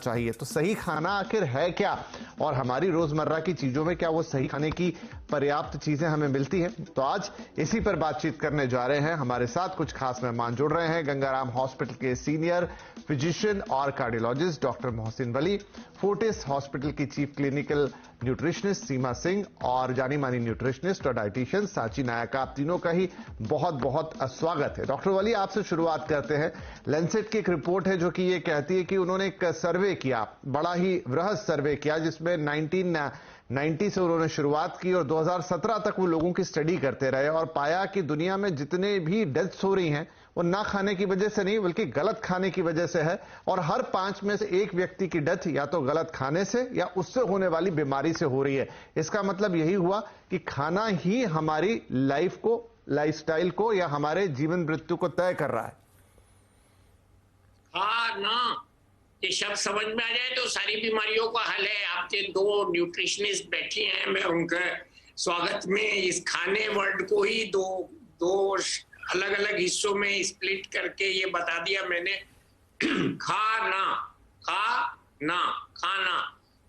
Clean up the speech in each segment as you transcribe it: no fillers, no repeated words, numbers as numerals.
चाहिए। तो सही खाना आखिर है क्या, और हमारी रोजमर्रा की चीजों में क्या वो सही खाने की पर्याप्त चीजें हमें मिलती हैं? तो आज इसी पर बातचीत करने जा रहे हैं। हमारे साथ कुछ खास मेहमान जुड़ रहे हैं। गंगाराम हॉस्पिटल के सीनियर फिजिशियन और cardiologist doctor Mohsin Wali, Fortis hospital की चीफ क्लिनिकल न्यूट्रिशनिस्ट सीमा सिंह और जानी मानी न्यूट्रिशनिस्ट और डाइटिशियन सांची नायक। आप तीनों का ही बहुत बहुत स्वागत है। डॉक्टर वली, आपसे शुरुआत करते हैं। लैंसेट की एक रिपोर्ट है जो कि ये कहती है कि उन्होंने एक सर्वे किया, बड़ा ही वृहद सर्वे किया, जिसमें 1990 से उन्होंने शुरुआत की और 2017 तक वो लोगों की स्टडी करते रहे और पाया कि दुनिया में जितने भी डेथ्स हो रही हैं वो ना खाने की वजह से नहीं बल्कि गलत खाने की वजह से है। और हर 5 में से 1 व्यक्ति की डेथ या तो गलत खाने से या उससे होने वाली बीमारी से हो रही है। इसका मतलब यही हुआ कि खाना ही हमारी लाइफ को, लाइफस्टाइल को या हमारे जीवन मृत्यु को तय कर रहा है। हाँ ना, ये शब्द समझ में आ जाए तो सारी बीमारियों का हल है। आपके 2 न्यूट्रिशनिस्ट बैठी हैं, मैं उनका स्वागत में इस खाने वर्ड को ही दो अलग अलग हिस्सों में स्प्लिट करके ये बता दिया मैंने। खाना, खाना।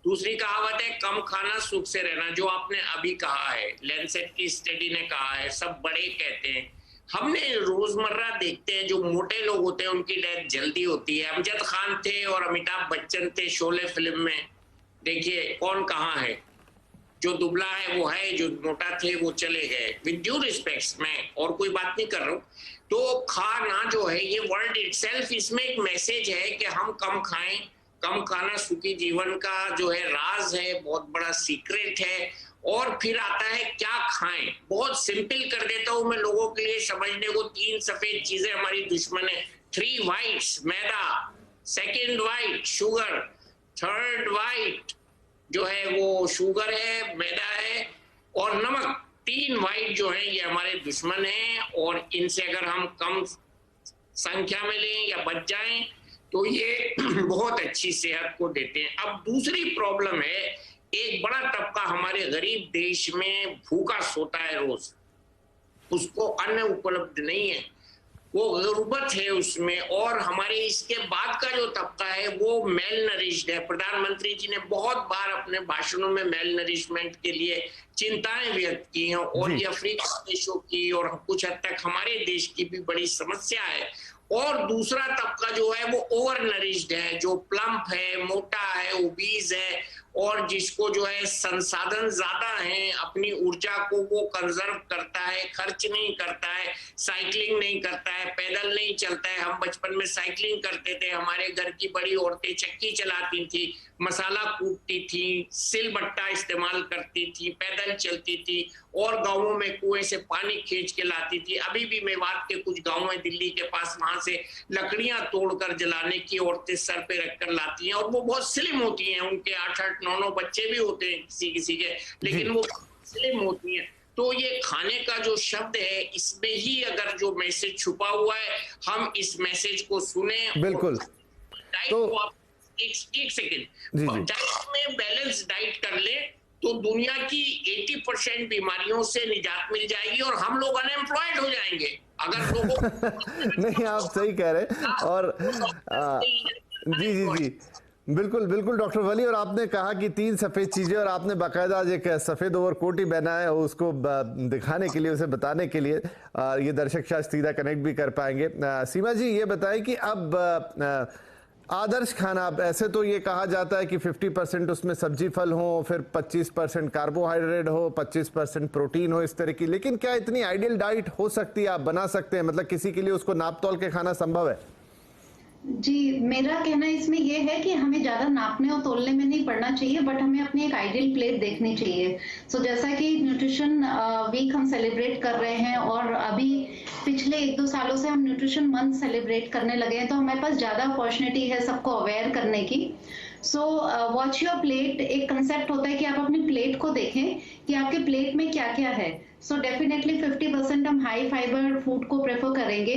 दूसरी कहावत है कम खाना सुख से रहना, जो आपने अभी कहा है, लैंसेट की स्टडी ने कहा है, सब बड़े कहते हैं। हमने रोजमर्रा देखते हैं जो मोटे लोग होते हैं उनकी डेथ जल्दी होती है। अमजद खान थे और अमिताभ बच्चन थे शोले फिल्म में, देखिए कौन कहाँ है। जो दुबला है वो है, जो मोटा थे वो चले गए। विद ड्यू रिस्पेक्ट्स, मैं और कोई बात नहीं कर रहा हूँ। तो खाना जो है ये वर्ड इटसेल्फ, इसमें एक मैसेज है कि हम कम खाएं। कम खाना सुखी जीवन का जो है राज है, बहुत बड़ा सीक्रेट है। और फिर आता है क्या खाएं। बहुत सिंपल कर देता हूं मैं लोगों के लिए समझने को। 3 सफेद चीजें हमारी दुश्मन है। 3 वाइट्स मैदा, 2nd white sugar, 3rd white जो है वो शुगर है, मैदा है और नमक। 3 वाइट जो है ये हमारे दुश्मन हैं और इनसे अगर हम कम संख्या में लें या बच जाएं तो ये बहुत अच्छी सेहत को देते हैं। अब दूसरी प्रॉब्लम है, एक बड़ा तबका हमारे गरीब देश में भूखा सोता है रोज, उसको अन्न उपलब्ध नहीं है, वो गुर्बत है उसमें। और हमारे इसके बाद का जो तबका है वो मेल नरिश्ड है। प्रधानमंत्री जी ने बहुत बार अपने भाषणों में मेल नरिशमेंट के लिए चिंताएं व्यक्त की हैं और ये अफ्रीका देशों की और कुछ हद तक हमारे देश की भी बड़ी समस्या है। और दूसरा तबका जो है वो ओवर नरिश्ड है, जो प्लम्प है, मोटा है, ओबीज है और जिसको जो है संसाधन ज्यादा हैं, अपनी ऊर्जा को वो कंजर्व करता है, खर्च नहीं करता है, साइकिलिंग नहीं करता है, पैदल नहीं चलता है। हम बचपन में साइकिलिंग करते थे, हमारे घर की बड़ी औरतें चक्की चलाती थी, मसाला कूटती थी, सिलबट्टा इस्तेमाल करती थी, पैदल चलती थी और गांवों में कुएं से पानी खींच के लाती थी। अभी भी मेवात के कुछ गांव हैं दिल्ली के पास, वहां से लकड़ियां तोड़कर जलाने की औरतें सर पे रखकर लाती हैं और वो बहुत स्लिम होती हैं। उनके 8-8, 9-9 बच्चे भी होते हैं किसी के, लेकिन वो स्लिम होती हैं। तो ये खाने का जो शब्द है इसमें ही अगर जो मैसेज छुपा हुआ है, हम इस मैसेज को सुने। बिल्कुल। तो एक सेकेंड, डाइट में बैलेंस डाइट कर ले तो दुनिया की 80% बीमारियों से निजात मिल जाएगी और हम लोग अनएम्प्लॉयड हो जाएंगे अगर लोगों नहीं, आप सही कह रहे हैं। और जी बिल्कुल बिल्कुल डॉक्टर वली। और आपने कहा कि 3 सफेद चीजें और आपने बाकायदा एक सफेद ओवरकोट ही पहना है उसको दिखाने के लिए, उसे बताने के लिए। ये दर्शक शायद सीधा कनेक्ट भी कर पाएंगे। सीमा जी ये बताएं कि अब आदर्श खाना, ऐसे तो ये कहा जाता है कि 50% उसमें सब्जी फल हो, फिर 25% कार्बोहाइड्रेट हो, 25% प्रोटीन हो, इस तरह की। लेकिन क्या इतनी आइडियल डाइट हो सकती है? आप बना सकते हैं, मतलब किसी के लिए उसको नाप तोल के खाना संभव है? जी, मेरा कहना इसमें यह है कि हमें ज्यादा नापने और तोलने में नहीं पड़ना चाहिए, बट हमें अपनी एक आइडियल प्लेट देखनी चाहिए। जैसा कि न्यूट्रिशन वीक हम सेलिब्रेट कर रहे हैं और अभी पिछले 1-2 सालों से हम न्यूट्रिशन मंथ सेलिब्रेट करने लगे हैं, तो हमारे पास ज्यादा अपॉर्चुनिटी है सबको अवेयर करने की। वॉच योर प्लेट एक कंसेप्ट होता है कि आप अपनी प्लेट को देखें कि आपके प्लेट में क्या क्या है। डेफिनेटली 50% हम हाई फाइबर फूड को प्रेफर करेंगे।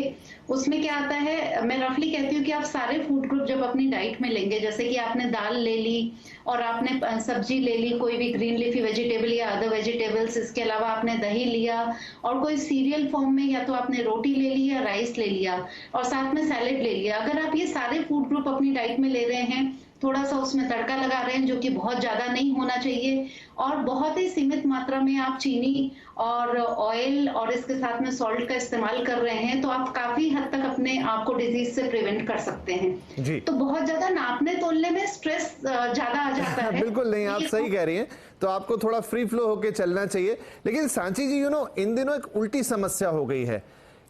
उसमें क्या आता है, मैं रफली कहती हूँ कि आप सारे फूड ग्रुप जब अपनी डाइट में लेंगे, जैसे कि आपने दाल ले ली और आपने सब्जी ले ली, कोई भी ग्रीन लीफी वेजिटेबल या अदर वेजिटेबल्स, इसके अलावा आपने दही लिया और कोई सीरियल फॉर्म में या तो आपने रोटी ले ली या राइस ले लिया और साथ में सैलेड ले लिया। अगर आप ये सारे फूड ग्रुप अपनी डाइट में ले रहे हैं थोड़ा सा उसमें तड़का लगा रहे हैं जो कि बहुत ज्यादा नहीं होना चाहिए, और बहुत ही सीमित मात्रा में आप चीनी और ऑयल और इसके साथ में सॉल्ट का इस्तेमाल कर रहे हैं, तो आप काफी हद तक अपने आप को डिजीज से प्रिवेंट कर सकते हैं जी। तो बहुत ज्यादा नापने तोलने में स्ट्रेस ज्यादा आ जाता है। बिल्कुल नहीं, आप सही कह रही हैं। तो आपको थोड़ा फ्री फ्लो होके चलना चाहिए। लेकिन सांची जी, इन दिनों एक उल्टी समस्या हो गई है।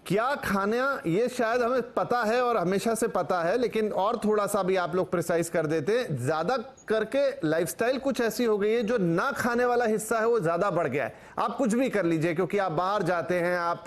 क्या खाना, ये शायद हमें पता है और हमेशा से पता है, लेकिन और थोड़ा सा भी आप लोग प्रिसाइज कर देते, ज्यादा करके लाइफस्टाइल कुछ ऐसी हो गई है जो ना खाने वाला हिस्सा है वो ज्यादा बढ़ गया है। आप कुछ भी कर लीजिए, क्योंकि आप बाहर जाते हैं, आप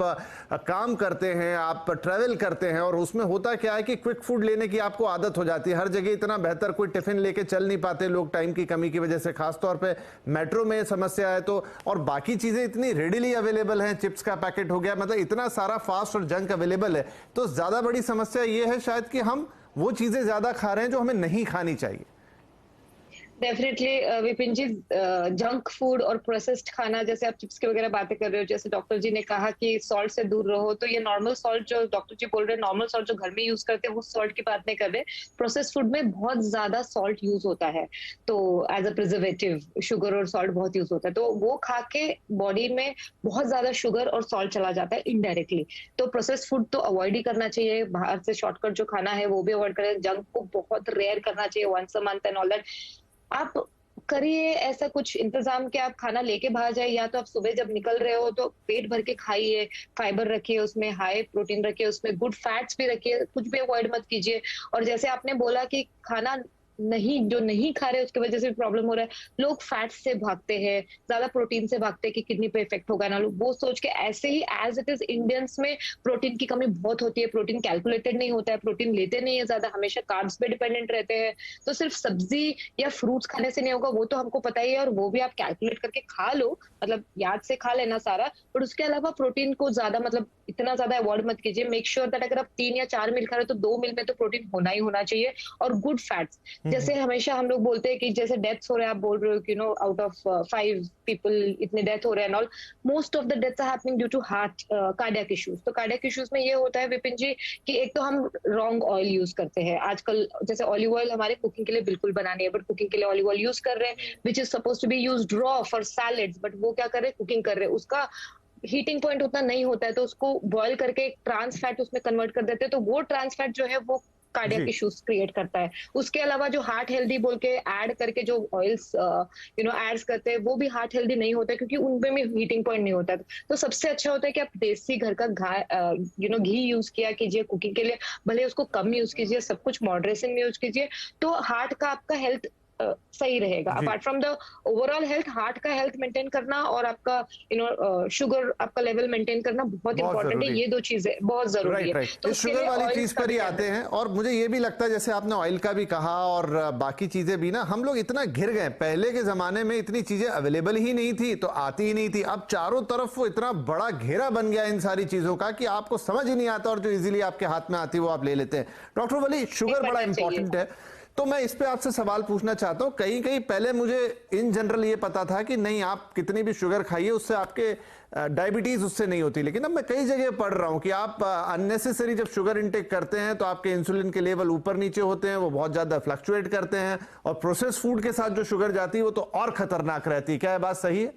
काम करते हैं, आप ट्रैवल करते हैं, और उसमें होता क्या है कि क्विक फूड लेने की आपको आदत हो जाती है। हर जगह इतना बेहतर कोई टिफिन लेके चल नहीं पाते लोग, टाइम की कमी की वजह से, खासतौर पे मेट्रो में समस्या है तो। और बाकी चीजें इतनी रेडिली अवेलेबल हैं, चिप्स का पैकेट हो गया, मतलब इतना सारा फास्ट और जंक अवेलेबल है। तो ज्यादा बड़ी समस्या ये है शायद कि हम वो चीजें ज्यादा खा रहे हैं जो हमें नहीं खानी चाहिए। डेफिनेटली विपिन जी, जंक फूड और प्रोसेस्ड खाना, जैसे आप चिप्स के वगैरह बातें कर रहे हो, जैसे डॉक्टर जी ने कहा कि सॉल्ट से दूर रहो, तो ये नॉर्मल सॉल्ट जो डॉक्टर जी बोल रहे हैं, नॉर्मल सॉल्ट जो घर में यूज करते हैं वो सॉल्ट की बात नहीं कर रहे। प्रोसेस्ड फूड में बहुत ज्यादा सॉल्ट यूज होता है, तो एज अ प्रिजर्वेटिव शुगर और सॉल्ट बहुत यूज होता है, तो वो खा के बॉडी में बहुत ज्यादा शुगर और सॉल्ट चला जाता है इनडायरेक्टली। तो प्रोसेस्ड फूड तो अवॉइड ही करना चाहिए, बाहर से शॉर्टकट जो खाना है वो भी अवॉइड करें, जंक को बहुत रेयर करना चाहिए, once a month and all that. आप करिए ऐसा कुछ इंतजाम कि आप खाना लेके बाहर जाए, या तो आप सुबह जब निकल रहे हो तो पेट भर के खाइए, फाइबर रखिए उसमें, हाई प्रोटीन रखिए उसमें, गुड फैट्स भी रखिए, कुछ भी अवॉइड मत कीजिए। और जैसे आपने बोला कि खाना जो नहीं खा रहे उसकी वजह से प्रॉब्लम हो रहा है, लोग फैट से भागते हैं, ज्यादा प्रोटीन से भागते हैं कि किडनी पे इफेक्ट होगा ना, लोग वो सोच के, ऐसे ही एज इट इज इंडियंस में प्रोटीन की कमी बहुत होती है, प्रोटीन कैलकुलेटेड नहीं होता है, प्रोटीन लेते नहीं है ज्यादा, हमेशा कार्ब्स पे डिपेंडेंट रहते हैं। तो सिर्फ सब्जी या फ्रूट्स खाने से नहीं होगा, वो तो हमको पता ही है, और वो भी आप कैलकुलेट करके खा लो, मतलब याद से खा लेना सारा, पर उसके अलावा प्रोटीन को ज्यादा, मतलब इतना ज्यादा अवॉइड मत कीजिए। मेक श्योर दैट अगर आप 3 या 4 मील खा रहे हो तो 2 मील में तो प्रोटीन होना ही होना चाहिए, और गुड फैट्स। जैसे हमेशा हम लोग बोलते हैं कि जैसे डेथ्स हो रहे हैं, आप बोल रहे हो कि आउट ऑफ 5 पीपल इतने डेथ हो रहे हैं, all most of the deaths are happening due to heart cardiac issues. तो कार्डियक इश्यूज में ये होता है विपिन जी कि एक तो हम रॉन्ग ऑयल यूज करते हैं आजकल, जैसे ऑलिव ऑयल हमारे कुकिंग के लिए बिल्कुल बनानी है, बट कुकिंग के लिए ऑलिव ऑयल यूज कर रहे हैं which is suppose to be used raw for salads, but वो क्या कर रहे हैं, कुकिंग कर रहे हैं, उसका हीटिंग पॉइंट उतना नहीं होता है, तो उसको बॉयल करके ट्रांस फैट उसमें कन्वर्ट कर देते हैं, तो वो ट्रांस फैट जो है वो कार्डियक इश्यूज क्रिएट करता है। उसके अलावा जो हार्ट हेल्दी बोल के ऐड करके जो ऑयल्स एड्स करते हैं, वो भी हार्ट हेल्दी नहीं होता है, क्योंकि उनपे में हीटिंग पॉइंट नहीं होता है। तो सबसे अच्छा होता है कि आप देसी घर का घी यूज किया कीजिए कुकिंग के लिए, भले उसको कम यूज कीजिए, सब कुछ मॉडरेशन में यूज कीजिए, तो हार्ट का आपका हेल्थ सही रहेगा। Apart from the overall health, heart का हेल्थ मेंटेन करना और आपका शुगर आपका लेवल मेंटेन करना बहुत इंपॉर्टेंट है। ये 2 चीजें बहुत जरूरी है। तो शुगर वाली चीज पर ही आते हैं, और मुझे ये भी लगता है जैसे आपने ऑयल का भी कहा और बाकी चीजें भी ना, हम लोग इतना घिर गए, पहले के जमाने में इतनी चीजें अवेलेबल ही नहीं थी तो आती ही नहीं थी, अब चारों तरफ वो इतना बड़ा घेरा बन गया इन सारी चीजों का कि आपको समझ ही नहीं आता, और जो इजीली आपके हाथ में आती है वो आप ले लेते हैं। डॉक्टर वली, शुगर बड़ा इंपॉर्टेंट है, तो मैं इस पे आपसे सवाल पूछना चाहता हूं। कहीं कहीं पहले मुझे इन जनरल ये पता था कि नहीं, आप कितनी भी शुगर खाइए उससे आपके डायबिटीज उससे नहीं होती, लेकिन अब मैं कई जगह पढ़ रहा हूं कि आप अननेसेसरी जब शुगर इनटेक करते हैं तो आपके इंसुलिन के लेवल ऊपर नीचे होते हैं, वो बहुत ज्यादा फ्लक्चुएट करते हैं, और प्रोसेस फूड के साथ जो शुगर जाती है वो तो और खतरनाक रहती है। क्या यह बात सही है?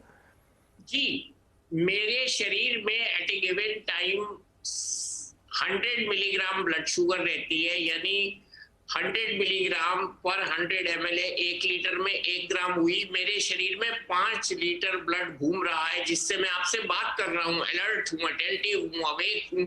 जी, मेरे शरीर में at a given time 100 milligram blood sugar रहती है, यानी 100 मिलीग्राम पर 100 ml 1 लीटर में 1 ग्राम हुई। मेरे शरीर में 5 लीटर ब्लड घूम रहा है, जिससे मैं आपसे बात कर रहा हूँ, अलर्ट हूँ, अटेंटिव हूँ, अवेक हूँ।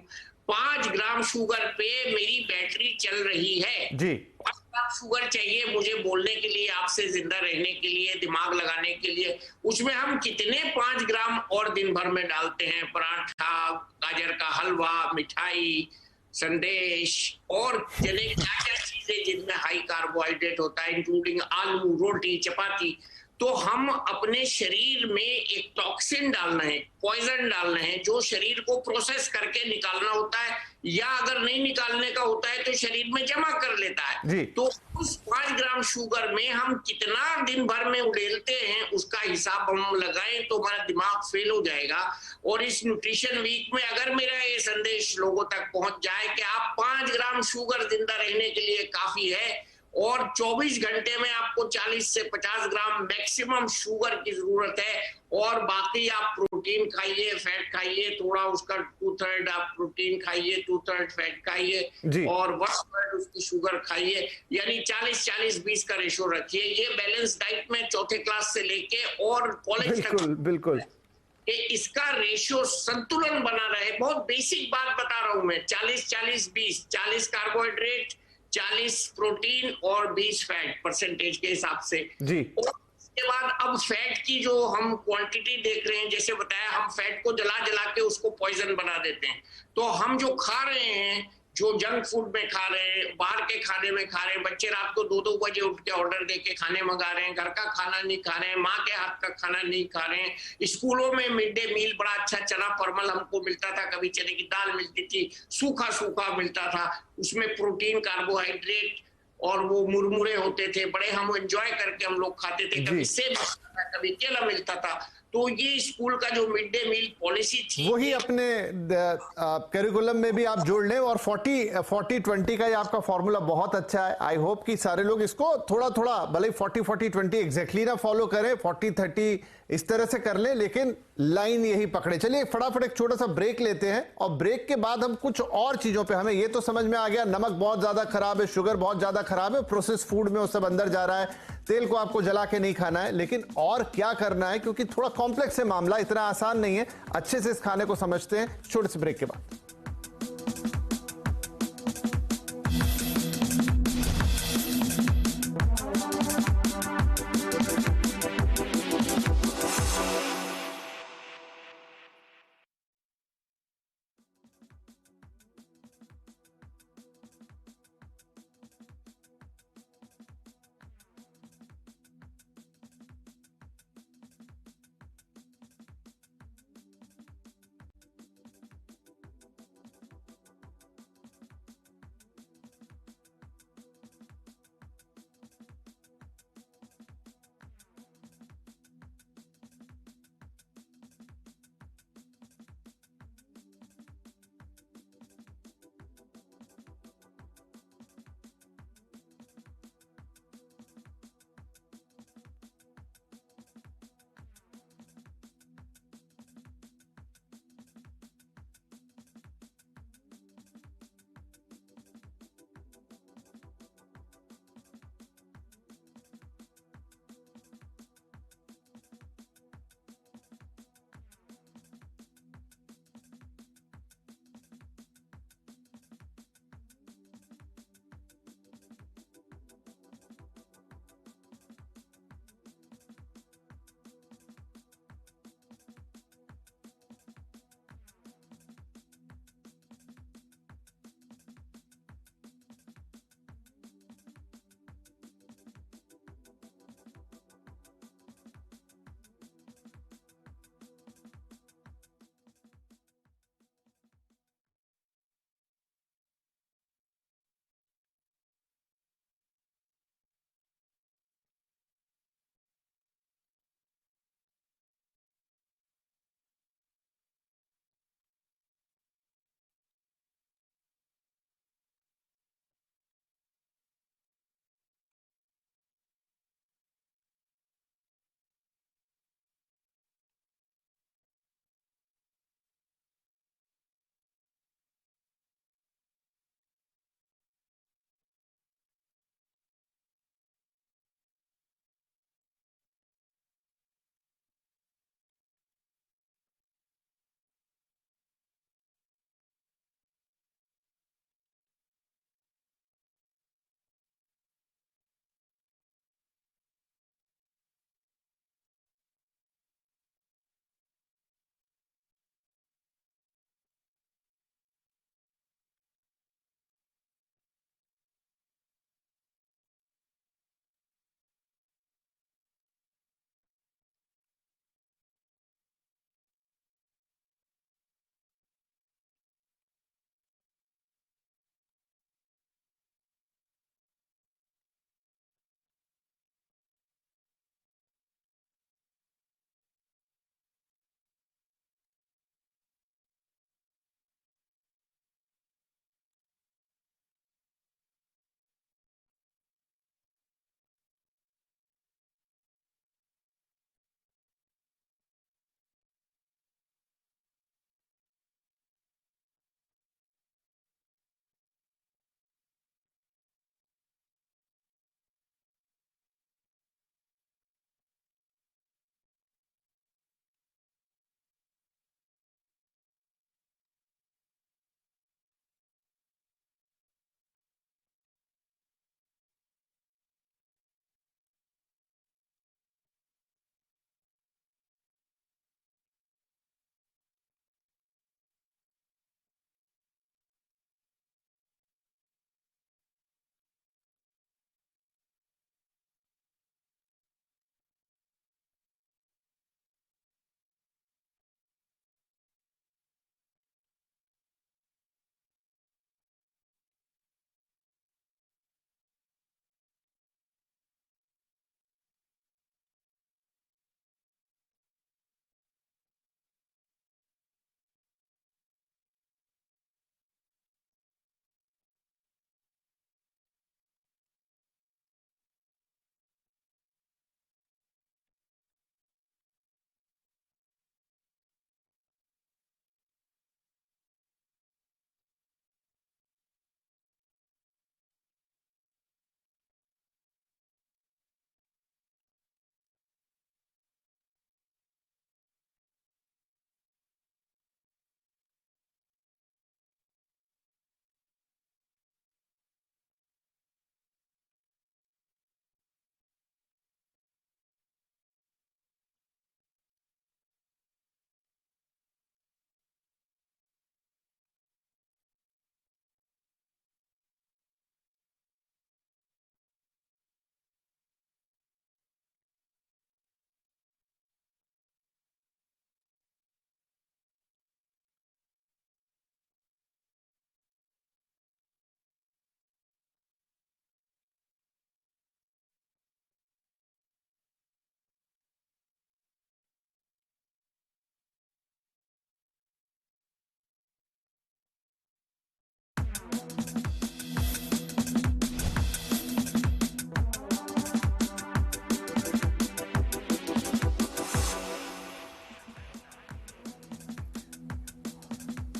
5 ग्राम शुगर पे मेरी बैटरी चल रही है जी। 5 ग्राम शुगर चाहिए मुझे बोलने के लिए, आपसे जिंदा रहने के लिए, दिमाग लगाने के लिए। उसमें हम कितने 5 ग्राम और दिन भर में डालते हैं, पराठा, गाजर का हलवा, मिठाई, संदेश और जने क्या क्या चीजें जिनमें हाई कार्बोहाइड्रेट होता है, इंक्लूडिंग आलू, रोटी, चपाती। तो हम अपने शरीर में एक टॉक्सिन डालना है, पॉइजन डालना है, जो शरीर को प्रोसेस करके निकालना होता है, या अगर नहीं निकालने का होता है तो शरीर में जमा कर लेता है। तो उस 5 ग्राम शुगर में हम कितना दिन भर में उड़ेलते हैं उसका हिसाब हम लगाएं तो हमारा दिमाग फेल हो जाएगा। और इस न्यूट्रिशन वीक में अगर मेरा ये संदेश लोगों तक पहुंच जाए कि आप 5 ग्राम शुगर जिंदा रहने के लिए काफी है, और 24 घंटे में आपको 40 से 50 ग्राम मैक्सिमम शुगर की जरूरत है। और बाकी आप प्रोटीन खाइए, फैट खाइए, थोड़ा उसका 2/3 आप प्रोटीन खाइए, 2/3 फैट खाइए और 1/3 उसकी शुगर खाइए, यानी 40-40-20 का रेशो रखिए। ये बैलेंस डाइट में चौथे क्लास से लेके और कॉलेज तक बिल्कुल इसका रेशियो संतुलन बना रहे। बहुत बेसिक बात बता रहा हूं मैं, 40-40-20, 40 कार्बोहाइड्रेट, 40 प्रोटीन और 20 फैट परसेंटेज के हिसाब से जी। और इसके बाद अब फैट की जो हम क्वांटिटी देख रहे हैं, जैसे बताया हम फैट को जला जला के उसको पॉइजन बना देते हैं। तो हम जो खा रहे हैं, जो जंक फूड में खा रहे हैं, बाहर के खाने में खा रहे हैं, बच्चे रात को 2-2 बजे उठ के ऑर्डर देके खाने मंगा रहे हैं, घर का खाना नहीं खा रहे हैं, माँ के हाथ का खाना नहीं खा रहे हैं। स्कूलों में मिड डे मील बड़ा अच्छा चना परमल हमको मिलता था, कभी चने की दाल मिलती थी, सूखा सूखा मिलता था, उसमें प्रोटीन, कार्बोहाइड्रेट और वो मुरमुरे होते थे, बड़े हम एंजॉय करके हम लोग खाते थे। कभी सेब मिलता था, कभी केला मिलता था। तो ये स्कूल का जो मिड डे मील पॉलिसी थी, वही अपने करिकुलम में भी आप जोड़ लें। और 40-40-20 का ये आपका फॉर्मूला बहुत अच्छा है। आई होप कि सारे लोग इसको थोड़ा थोड़ा, भले 40-40-20 एग्जैक्टली ना फॉलो करें, 40-30 इस तरह से कर लें, लेकिन लाइन यही पकड़े। चलिए फटाफट एक छोटा सा ब्रेक लेते हैं और ब्रेक के बाद हम कुछ और चीजों पे, हमें ये तो समझ में आ गया नमक बहुत ज्यादा खराब है, शुगर बहुत ज्यादा खराब है, प्रोसेस फूड में वो सब अंदर जा रहा है, तेल को आपको जला के नहीं खाना है, लेकिन और क्या करना है, क्योंकि थोड़ा कॉम्प्लेक्स है मामला, इतना आसान नहीं है। अच्छे से इस खाने को समझते हैं छोटे से ब्रेक के बाद।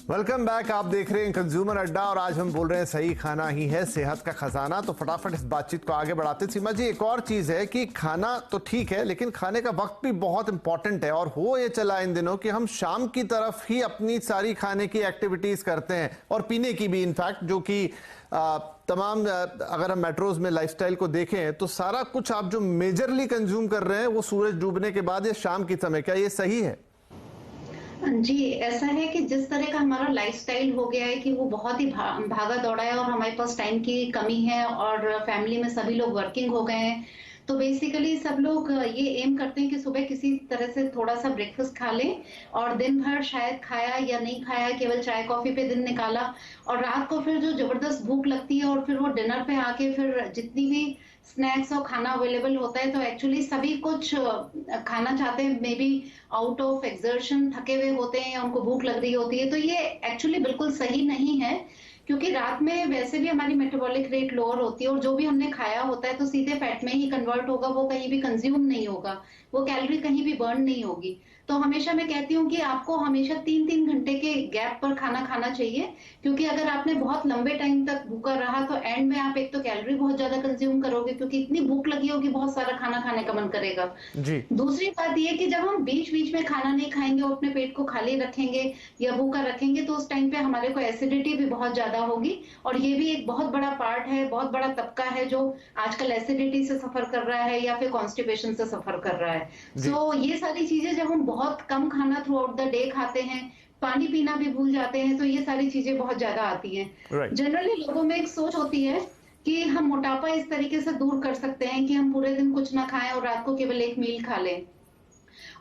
Welcome back. आप देख रहे हैं कंज्यूमर अड्डा और आज हम बोल रहे हैं सही खाना ही है सेहत का खजाना। तो फटाफट इस बातचीत को आगे बढ़ाते। सीमा जी, एक और चीज है कि खाना तो ठीक है लेकिन खाने का वक्त भी बहुत इंपॉर्टेंट है और हो ये चला इन दिनों कि हम शाम की तरफ ही अपनी सारी खाने की एक्टिविटीज करते हैं और पीने की भी इनफैक्ट, जो कि तमाम अगर हम मेट्रोज में लाइफस्टाइल को देखें तो सारा कुछ आप जो मेजरली कंज्यूम कर रहे हैं वो सूरज डूबने के बाद या शाम की समय, क्या ये सही है? जी, ऐसा है कि जिस तरह का हमारा लाइफस्टाइल हो गया है कि वो बहुत ही भागा दौड़ा है और हमारे पास टाइम की कमी है और फैमिली में सभी लोग वर्किंग हो गए हैं, तो बेसिकली सब लोग ये एम करते हैं कि सुबह किसी तरह से थोड़ा सा ब्रेकफास्ट खा लें और दिन भर शायद खाया या नहीं खाया, केवल चाय कॉफी पे दिन निकाला और रात को फिर जो जबरदस्त भूख लगती है और फिर वो डिनर पे आके फिर जितनी भी स्नैक्स और खाना अवेलेबल होता है तो एक्चुअली सभी कुछ खाना चाहते हैं, may be out of exertion, थके हुए होते हैं या उनको भूख लग रही होती है। तो ये एक्चुअली बिल्कुल सही नहीं है क्योंकि रात में वैसे भी हमारी मेटाबॉलिक रेट लोअर होती है और जो भी हमने खाया होता है तो सीधे फैट में ही कन्वर्ट होगा, वो कहीं भी कंज्यूम नहीं होगा, वो कैलोरी कहीं भी बर्न नहीं होगी। तो हमेशा मैं कहती हूँ कि आपको हमेशा 3-3 घंटे के गैप पर खाना खाना चाहिए क्योंकि अगर आपने बहुत लंबे टाइम तक भूखा रहा तो एंड में आप एक तो कैलोरी बहुत ज्यादा कंज्यूम करोगे क्योंकि इतनी भूख लगी होगी, बहुत सारा खाना खाने का मन करेगा जी। दूसरी बात यह कि जब हम बीच बीच में खाना नहीं खाएंगे और अपने पेट को खाली रखेंगे या भूखा रखेंगे तो उस टाइम पे हमारे को एसिडिटी भी बहुत ज्यादा होगी और ये भी एक बहुत बड़ा पार्ट है, बहुत बड़ा तबका है जो आजकल एसिडिटी से सफर कर रहा है या फिर कॉन्स्टिपेशन से सफर कर रहा है। सो ये सारी चीजें जब हम बहुत कम खाना थ्रू आउट द डे खाते हैं, पानी पीना भी भूल जाते हैं, तो ये सारी चीजें बहुत ज्यादा आती हैं। जनरली लोगों में एक सोच होती है कि हम मोटापा इस तरीके से दूर कर सकते हैं कि हम पूरे दिन कुछ ना खाएं और रात को केवल एक मील खा लें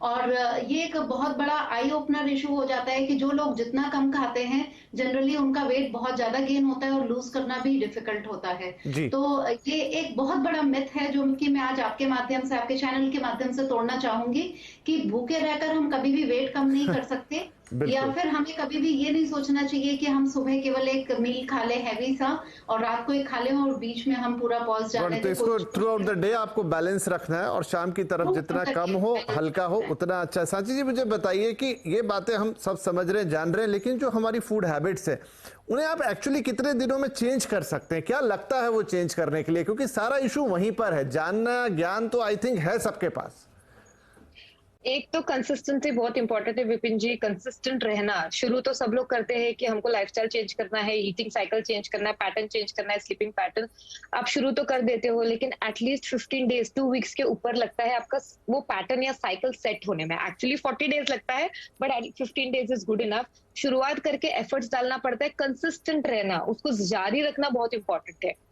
और ये एक बहुत बड़ा आई ओपनर इशू हो जाता है कि जो लोग जितना कम खाते हैं जनरली उनका वेट बहुत ज्यादा गेन होता है और लूज करना भी डिफिकल्ट होता है। तो ये एक बहुत बड़ा मिथ है जो कि मैं आज आपके माध्यम से, आपके चैनल के माध्यम से तोड़ना चाहूंगी कि भूखे रहकर हम कभी भी वेट कम नहीं कर सकते या फिर हमें कभी भी ये नहीं सोचना चाहिए कि हम सुबह केवल एक मील खा ले हैवी सा और रात को एक खा लें और बीच में हम पूरा पॉज जाने। तो इसको थ्रू आउट द डे आपको बैलेंस रखना है और शाम की तरफ जितना कम हो, हल्का हो, उतना अच्छा। सांची जी, मुझे बताइए कि ये बातें हम सब समझ रहे हैं, जान रहे हैं, लेकिन जो हमारी फूड हैबिट्स है उन्हें आप एक्चुअली कितने दिनों में चेंज कर सकते हैं? क्या लगता है वो चेंज करने के लिए? क्योंकि सारा इशू वहीं पर है। जानना, ज्ञान तो आई थिंक है सबके पास। एक तो कंसिस्टेंसी बहुत इंपॉर्टेंट है विपिन जी। कंसिस्टेंट रहना, शुरू तो सब लोग करते हैं कि हमको लाइफस्टाइल चेंज करना है, ईटिंग साइकिल चेंज करना है, पैटर्न चेंज करना है, स्लीपिंग पैटर्न, आप शुरू तो कर देते हो लेकिन एटलीस्ट 15 डेज 2 वीक्स के ऊपर लगता है आपका वो पैटर्न या साइकिल सेट होने में। एक्चुअली 40 डेज लगता है but 15 days is good enough. शुरुआत करके एफर्ट्स डालना पड़ता है, कंसिस्टेंट रहना, उसको जारी रखना बहुत इंपॉर्टेंट है।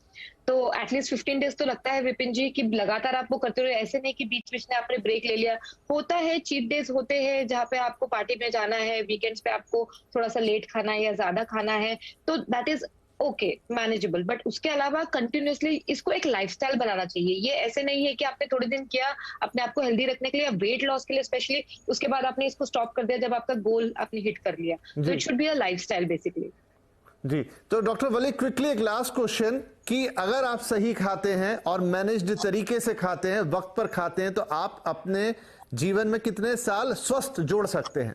तो एटलीस्ट 15 डेज तो लगता है विपिन जी कि लगातार आप वो करते रहो, ऐसे नहीं कि बीच बीच में आपने ब्रेक ले लिया। होता है चीट डेज होते हैं जहाँ पे आपको पार्टी में जाना है, वीकेंड्स पे आपको थोड़ा सा लेट खाना है या ज्यादा खाना है, तो that is okay, manageable. But उसके अलावा कंटिन्यूअसली इसको एक लाइफस्टाइल बनाना चाहिए। ये ऐसे नहीं है कि आपने थोड़े दिन किया अपने आप को हेल्दी रखने के लिए या वेट लॉस के लिए स्पेशली, उसके बाद आपने इसको स्टॉप कर दिया जब आपका गोल आपने हिट कर लिया। तो it should be a lifestyle basically. जी, तो डॉक्टर वली, क्विकली एक लास्ट क्वेश्चन कि अगर आप सही खाते हैं और मैनेज्ड तरीके से खाते हैं, वक्त पर खाते हैं, तो आप अपने जीवन में कितने साल स्वस्थ जोड़ सकते हैं?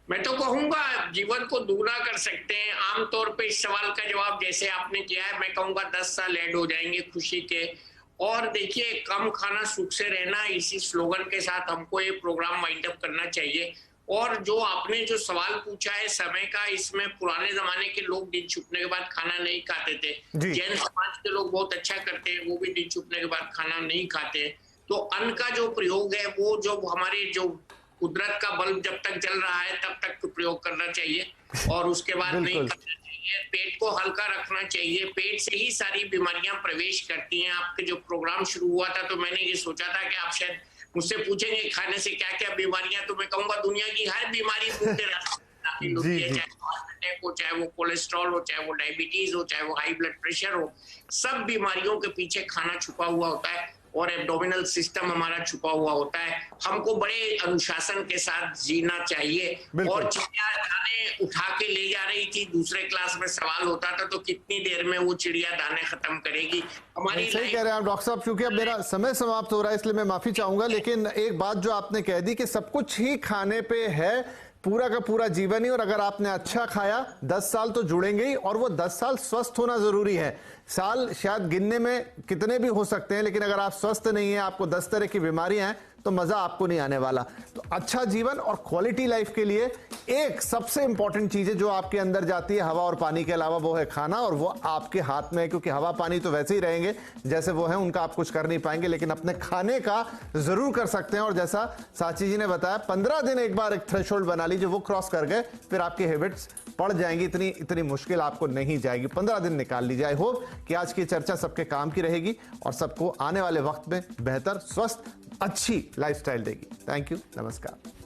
मैं तो कहूंगा जीवन को दूना कर सकते हैं। आमतौर पे इस सवाल का जवाब जैसे आपने किया है, मैं कहूंगा 10 साल ऐड हो जाएंगे खुशी के। और देखिए, कम खाना सुख से रहना, इसी स्लोगन के साथ हमको ये प्रोग्राम वाइंड अप करना चाहिए। और जो आपने जो सवाल पूछा है समय का, इसमें पुराने जमाने के लोग दिन छुपने के बाद खाना नहीं खाते थे। जैन समाज के लोग बहुत अच्छा करते हैं, वो भी दिन छुपने के बाद खाना नहीं खाते। तो अन्न का जो प्रयोग है वो जो हमारे जो कुदरत का बल्ब जब तक जल रहा है तब तक प्रयोग करना चाहिए और उसके बाद नहीं करना चाहिए। पेट को हल्का रखना चाहिए, पेट से ही सारी बीमारियां प्रवेश करती हैं। आपके जो प्रोग्राम शुरू हुआ था तो मैंने ये सोचा था कि आप शायद मुझसे पूछेंगे खाने से क्या क्या बीमारियां, तो मैं कहूंगा दुनिया की हर बीमारी भूखे दाखिल होती है, चाहे वो हार्ट अटैक हो, चाहे वो कोलेस्ट्रॉल हो, चाहे वो डायबिटीज हो, चाहे वो हाई ब्लड प्रेशर हो। सब बीमारियों के पीछे खाना छुपा हुआ होता है और एब्डोमिनल सिस्टम हमारा छुपा हुआ होता है। हमको बड़े अनुशासन के साथ जीना चाहिए। और चिड़िया दाने उठा के ले जा रही थी, दूसरे क्लास में सवाल होता था तो कितनी देर में वो चिड़िया दाने खत्म करेगी। हमारी सही कह रहे हैं आप डॉक्टर साहब। क्योंकि अब मेरा समय समाप्त हो रहा है इसलिए मैं माफी चाहूंगा, लेकिन एक बात जो आपने कह दी कि सब कुछ ही खाने पे है, पूरा का पूरा जीवन ही, और अगर आपने अच्छा खाया 10 साल तो जुड़ेंगे ही, और वो 10 साल स्वस्थ होना जरूरी है। साल शायद गिनने में कितने भी हो सकते हैं, लेकिन अगर आप स्वस्थ नहीं है, आपको 10 तरह की बीमारियां हैं, तो मजा आपको नहीं आने वाला। तो अच्छा जीवन और क्वालिटी लाइफ के लिए एक सबसे इंपॉर्टेंट चीज है जो आपके अंदर जाती है हवा और पानी के अलावा, वो है खाना, और वो आपके हाथ में है, क्योंकि हवा पानी तो वैसे ही रहेंगे जैसे वो है, उनका आप कुछ कर नहीं पाएंगे, लेकिन अपने खाने का जरूर कर सकते हैं। और जैसा साची जी ने बताया, 15 दिन एक बार एक थ्रेशोल्ड बना लीजिए, वो क्रॉस कर गए फिर आपकी हैबिट्स पड़ जाएंगी, इतनी मुश्किल आपको नहीं जाएगी। 15 दिन निकाल लीजिए। आई होप कि आज की चर्चा सबके काम की रहेगी और सबको आने वाले वक्त में बेहतर, स्वस्थ, अच्छी लाइफस्टाइल देगी। थैंक यू, नमस्कार।